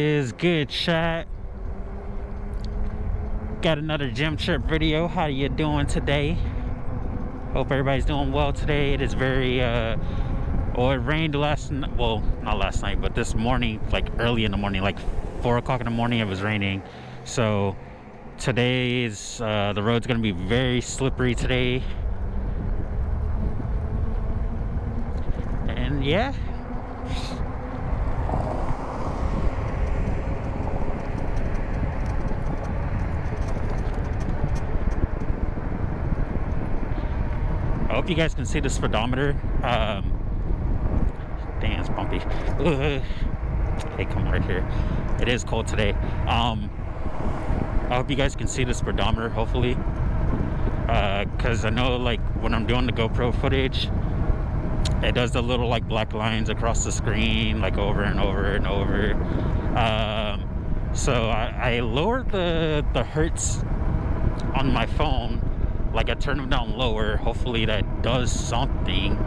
Is good, chat. Got another gym trip video. How you doing today? Hope everybody's doing well today. It is very well, it rained last night. Well, not last night, but this morning, like early in the morning, like 4 o'clock in the morning, it was raining. So today's the road's gonna be very slippery today. And yeah, I hope you guys can see the speedometer. Dang, it's bumpy. Hey, come right here. It is cold today. I hope you guys can see the speedometer, hopefully. Because I know, like, when I'm doing the GoPro footage, it does the little, like, black lines across the screen, like, over and over and over. So I lowered the hertz on my phone. Like, I turned them down lower. Hopefully that does something.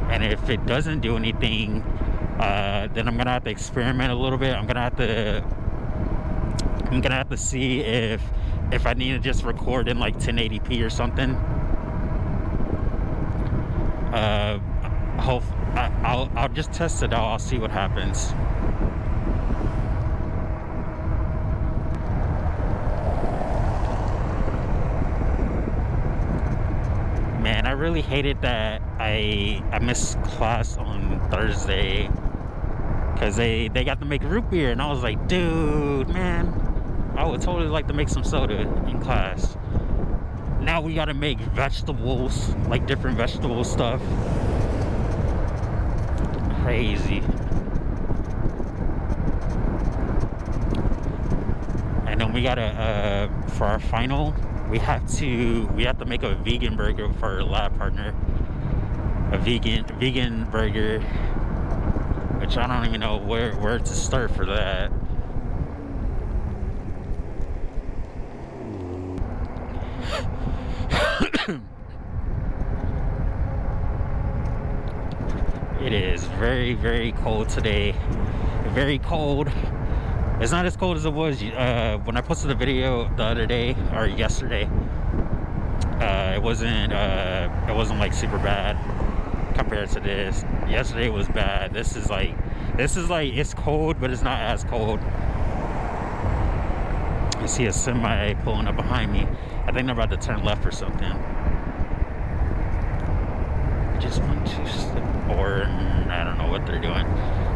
And if it doesn't do anything, then I'm gonna have to experiment a little bit. I'm gonna have to see if I need to just record in like 1080p or something. I'll just test it out. I'll see what happens. Man, I really hated that I missed class on Thursday because they got to make root beer, and I was like, dude, man, I would totally like to make some soda in class. Now we got to make vegetables, like different vegetable stuff. Crazy. And then we gotta for our final, we have to make a vegan burger for our lab partner. A vegan burger, which I don't even know where to start for that. It is very, very cold today. Very cold. It's not as cold as it was when I posted the video the other day or yesterday. It wasn't like super bad compared to this. Yesterday was bad. This is like it's cold, but it's not as cold. I see a semi pulling up behind me. I think they're about to turn left or something. Just want to or I don't know what they're doing.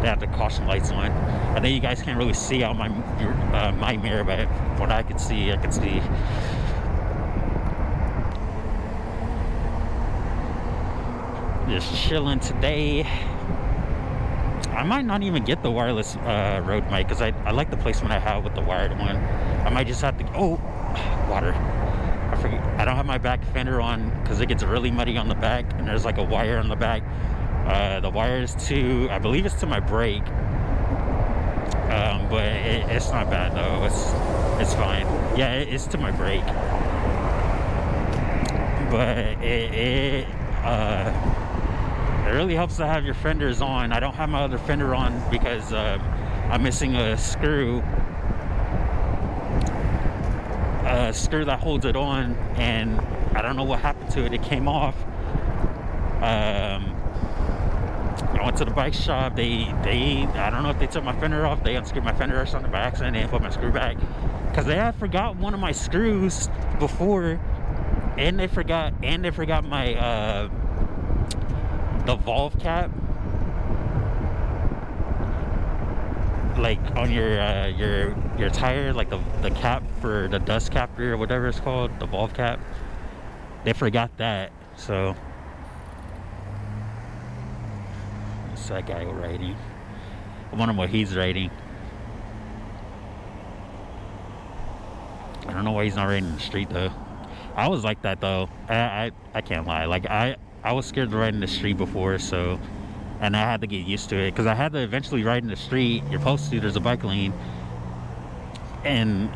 They have the caution lights on. I think you guys can't really see out my mirror, but what I can see, Just chilling today. I might not even get the wireless Rode mic because I like the placement I have with the wired one. I might just have to. Oh, water. I forget. I don't have my back fender on because it gets really muddy on the back, and there's like a wire on the back. The wire is to, I believe it's to my brake. But it's not bad though. It's fine. Yeah, it's to my brake. But it really helps to have your fenders on. I don't have my other fender on because I'm missing a screw that holds it on, and I don't know what happened to it. It came off. I went to the bike shop. They I don't know if they took my fender off. They unscrewed my fender or something by accident. They didn't put my screw back because they had forgot one of my screws before, and they forgot my the valve cap, like on your tire, like the cap for the dust capper or whatever it's called, the valve cap. They forgot that, so what's that guy riding? I wonder what he's riding. I don't know why he's not riding in the street though. I was like that though. I can't lie. Like I was scared to ride in the street before, so, and I had to get used to it because I had to eventually ride in the street. You're supposed to. There's a bike lane, and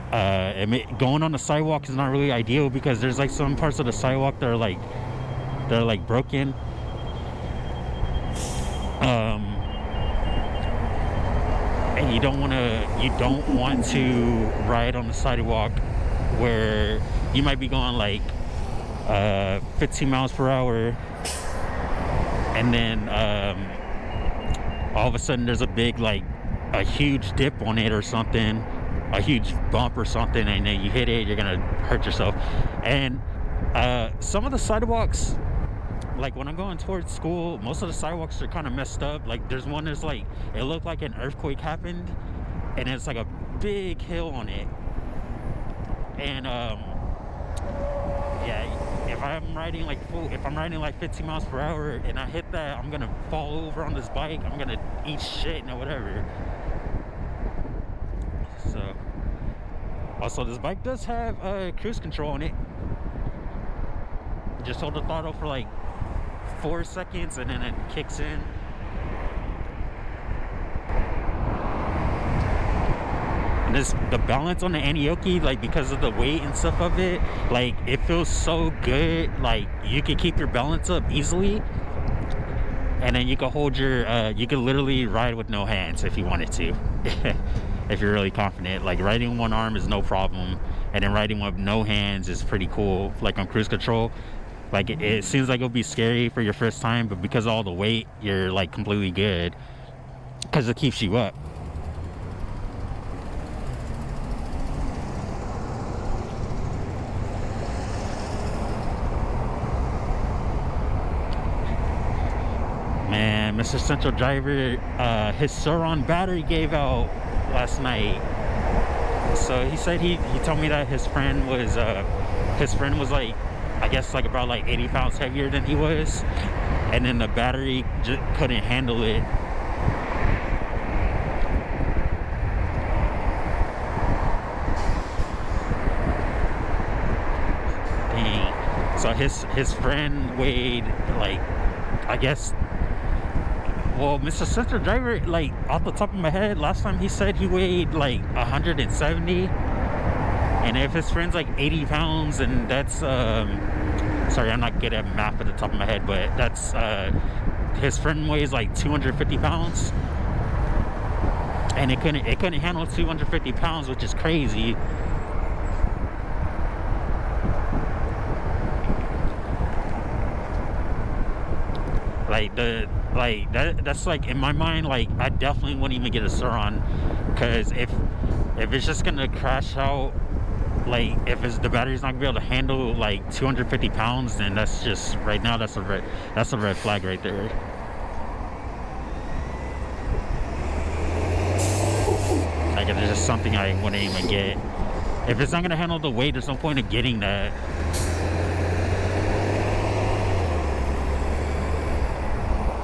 going on the sidewalk is not really ideal because there's like some parts of the sidewalk that are like broken. and you don't want to ride on the sidewalk where you might be going like 15 miles per hour, and then all of a sudden there's a huge dip on it or something, a huge bump or something, and then you hit it, you're gonna hurt yourself. And some of the sidewalks, like when I'm going towards school, most of the sidewalks are kind of messed up. Like there's one that's like, it looked like an earthquake happened, and it's like a big hill on it. And yeah, if I'm riding like 15 miles per hour and I hit that, I'm gonna fall over on this bike, I'm gonna eat shit and whatever. So also, this bike does have cruise control on it. Just hold the throttle for like 4 seconds and then it kicks in. And the balance on the Aniioki, like because of the weight and stuff of it, like it feels so good. Like you can keep your balance up easily, and then you can hold your you can literally ride with no hands if you wanted to. If you're really confident. Like riding one arm is no problem, and then riding with no hands is pretty cool, like on cruise control. Like it seems like it'll be scary for your first time, but because of all the weight, you're like completely good because it keeps you up. Man, Mr. Central Driver, his Sauron battery gave out last night. So he said he told me that his friend was like, I guess like about like 80 pounds heavier than he was, and then the battery just couldn't handle it. Dang. So his friend weighed like, I guess, well, Mr. Central Driver, like off the top of my head, last time he said he weighed like 170. And if his friend's like 80 pounds, and that's sorry, I'm not good at math at the top of my head, but that's his friend weighs like 250 pounds, and it couldn't handle 250 pounds, which is crazy. That's like, in my mind, like I definitely wouldn't even get a Sauron, because if it's just gonna crash out, like if the battery's not gonna be able to handle like 250 pounds, then that's just, right now, that's a red flag right there. Like it's just something I wouldn't even get. If it's not gonna handle the weight, there's no point in getting that.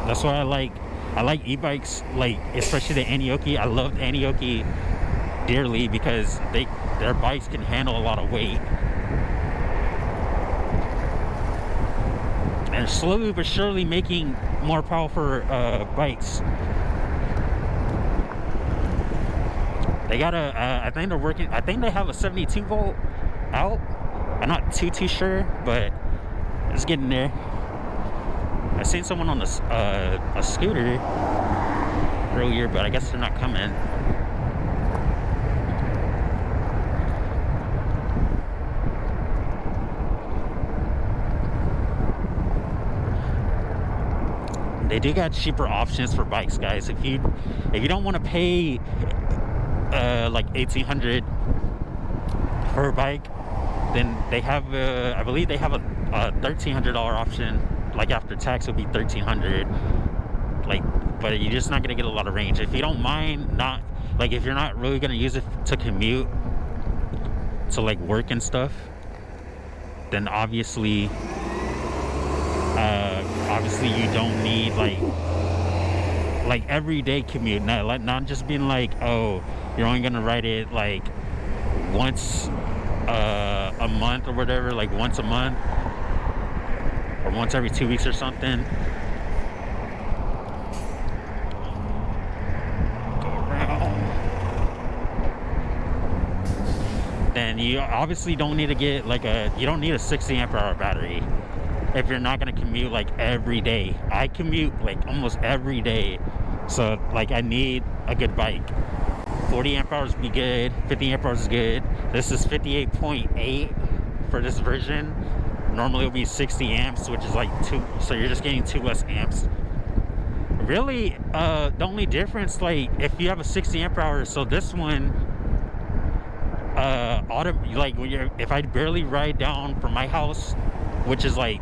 That's why I like e-bikes, like especially the Aniioki. I love the Aniioki dearly because their bikes can handle a lot of weight, and slowly but surely making more powerful bikes. They got I think they have a 72 volt out. I'm not too sure, but it's getting there. I seen someone on a scooter earlier, but I guess they're not coming. They do got cheaper options for bikes, guys. If you don't want to pay like $1,800 for a bike, then they have I believe they have a $1,300 option. Like after tax will be $1,300. Like, but you're just not gonna get a lot of range. If you don't mind, if you're not really gonna use it to commute, to like work and stuff, then obviously you don't need like everyday commute. Not just being like, oh, you're only gonna ride it like once a month or whatever, like once a month or once every 2 weeks or something. Go around. Then you obviously don't need to get you don't need a 60 amp hour battery if you're not going to commute like every day. I commute like almost every day, so like I need a good bike. 40 amp hours would be good. 50 amp hours is good. This is 58.8 for this version. Normally it would be 60 amps, which is like 2, so you're just getting 2 less amps. Really, the only difference, like if you have a 60 amp hour, so this one, like when if I barely ride down from my house, which is like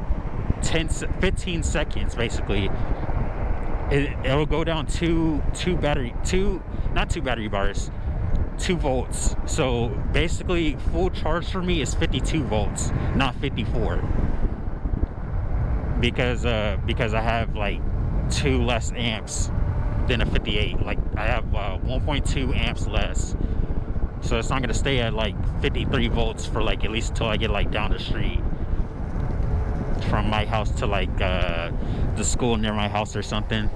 15 seconds basically, it'll go down two battery bars, 2 volts. So basically full charge for me is 52 volts, not 54, because I have like 2 less amps than a 58. Like I have 1.2 amps less, so it's not going to stay at like 53 volts for like at least till I get like down the street from my house to like the school near my house or something,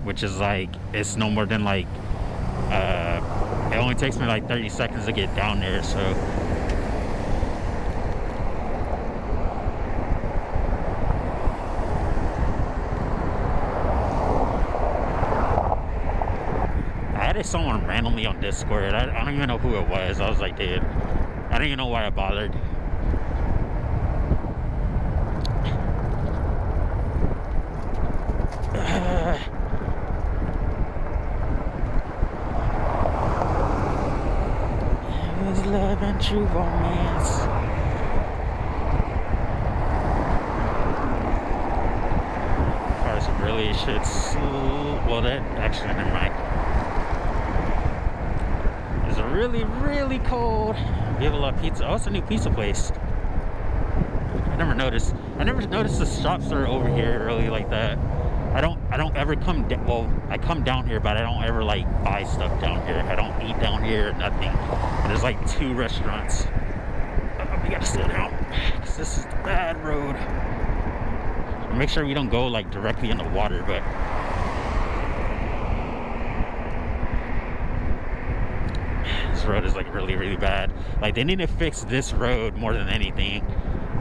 which is like, it's no more than like it only takes me like 30 seconds to get down there. So I added someone randomly on Discord. I don't even know who it was. I was like, dude, I don't even know why I bothered. It was love and true romance. Cars really should slow. Well, that actually, never mind. It's really, really cold. Viva La Pizza. Oh, it's a new pizza place. I never noticed the shops are over here early like that. I don't ever come down. Well, I come down here, but I don't ever like buy stuff down here. I don't eat down here or nothing. There's like 2 restaurants. We gotta slow down, because this is the bad road. Make sure we don't go like directly in the water, but this road is like really, really bad. Like they need to fix this road more than anything.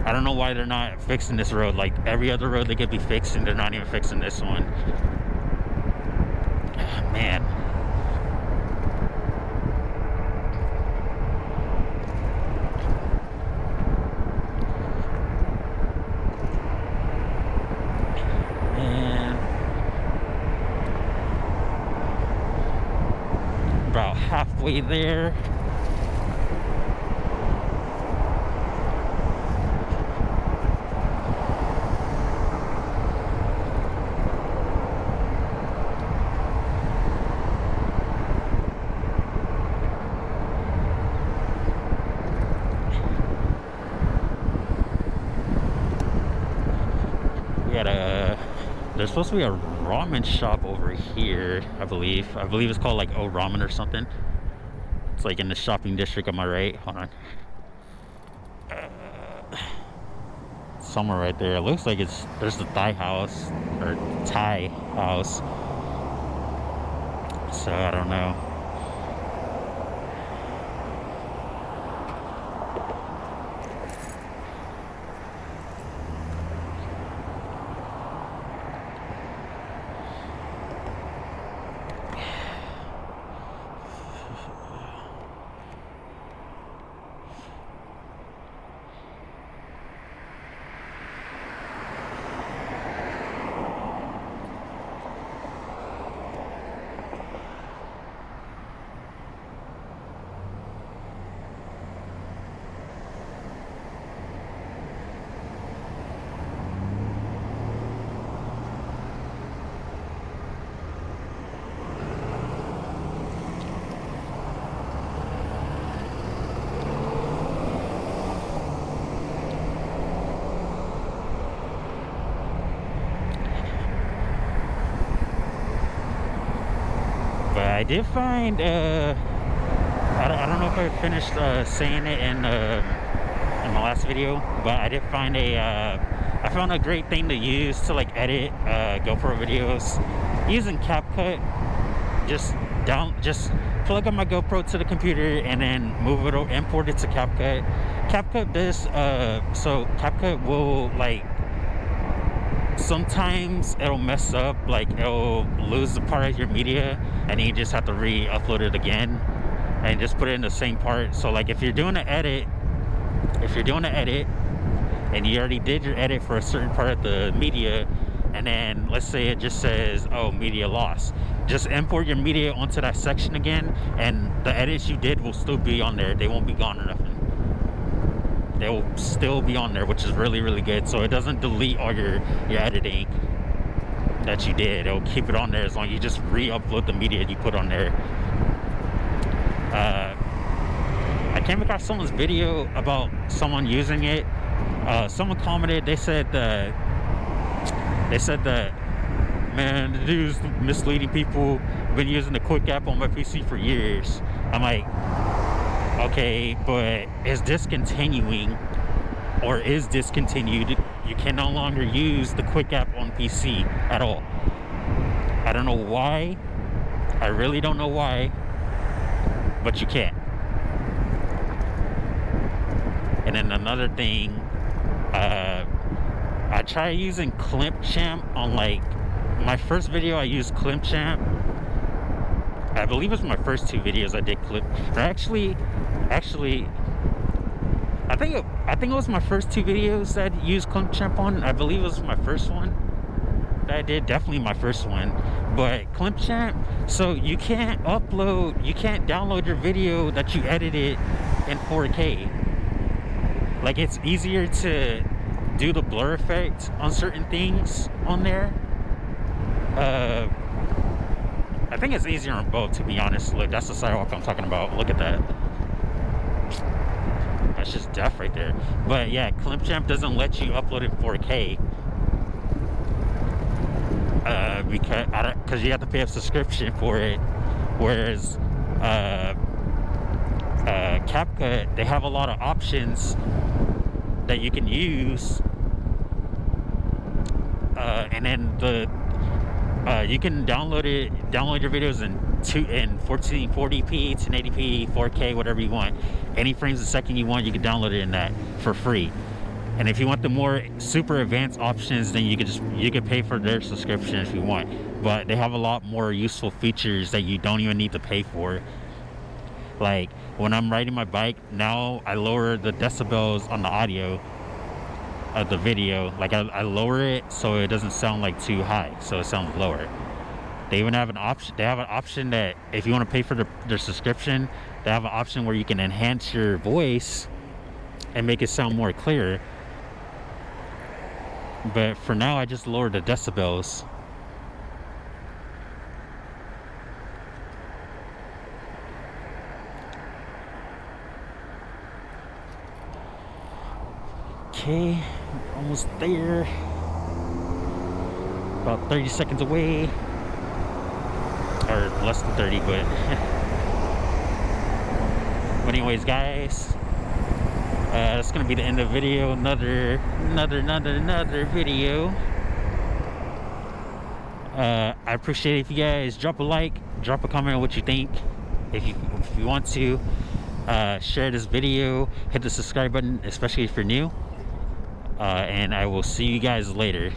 I don't know why they're not fixing this road. Like every other road they could be fixing, they're not even fixing this one. Man. And about halfway there. There's supposed to be a ramen shop over here, I believe. I believe it's called like O Ramen or something. It's like in the shopping district. Am I right? Hold on. Somewhere right there. It looks like there's the Thai house or Thai house. So I don't know. I did find, I don't know if I finished saying it in my last video, but I did find I found a great thing to use to like edit GoPro videos using CapCut. Just plug up my GoPro to the computer and then move it, import it to CapCut. CapCut does, so CapCut will like sometimes it'll mess up, like it'll lose the part of your media and you just have to re-upload it again and just put it in the same part. So like if you're doing an edit and you already did your edit for a certain part of the media, and then let's say it just says, oh, media loss, just import your media onto that section again, and the edits you did will still be on there. They won't be gone or nothing. They will still be on there, which is really, really good. So it doesn't delete all your editing that you did. It'll keep it on there as long as you just re-upload the media you put on there. I came across someone's video about someone using it. Someone commented, they said that, man, the dude's misleading people. I've been using the quick app on my PC for years. I'm like, okay, but is discontinued. You can no longer use the quick app on PC at all. I don't know why. I really don't know why, but you can't. And then another thing, I tried using Clipchamp on, like, my first video. I used Clipchamp. I believe it was my first 2 videos I did clip. Or actually, I think it was my first 2 videos that I used Clipchamp on. I believe it was my first one that I did. Definitely my first one. But Clipchamp, so you can't download your video that you edited in 4K. Like, it's easier to do the blur effect on certain things on there. I think it's easier on both, to be honest. Look, that's the sidewalk I'm talking about. Look at that. That's just death right there. But yeah, Clipchamp doesn't let you upload it 4K. Because you have to pay a subscription for it. Whereas CapCut, they have a lot of options that you can use, and then you can download your videos in 1440p, 1080p, 4K, whatever you want. Any frames a second you want, you can download it in that for free. And if you want the more super advanced options, then you could pay for their subscription if you want. But they have a lot more useful features that you don't even need to pay for. Like when I'm riding my bike now, I lower the decibels on the audio of the video. Like I lower it so it doesn't sound like too high, so it sounds lower. They even have an option. They have an option that if you want to pay for their subscription, they have an option where you can enhance your voice and make it sound more clear. But for now, I just lowered the decibels. Okay, almost there. About 30 seconds away. Or less than 30, but... But anyways, guys, that's gonna be the end of the video. Another video. I appreciate it if you guys drop a like, drop a comment on what you think. If you want to, share this video, hit the subscribe button, especially if you're new. And I will see you guys later.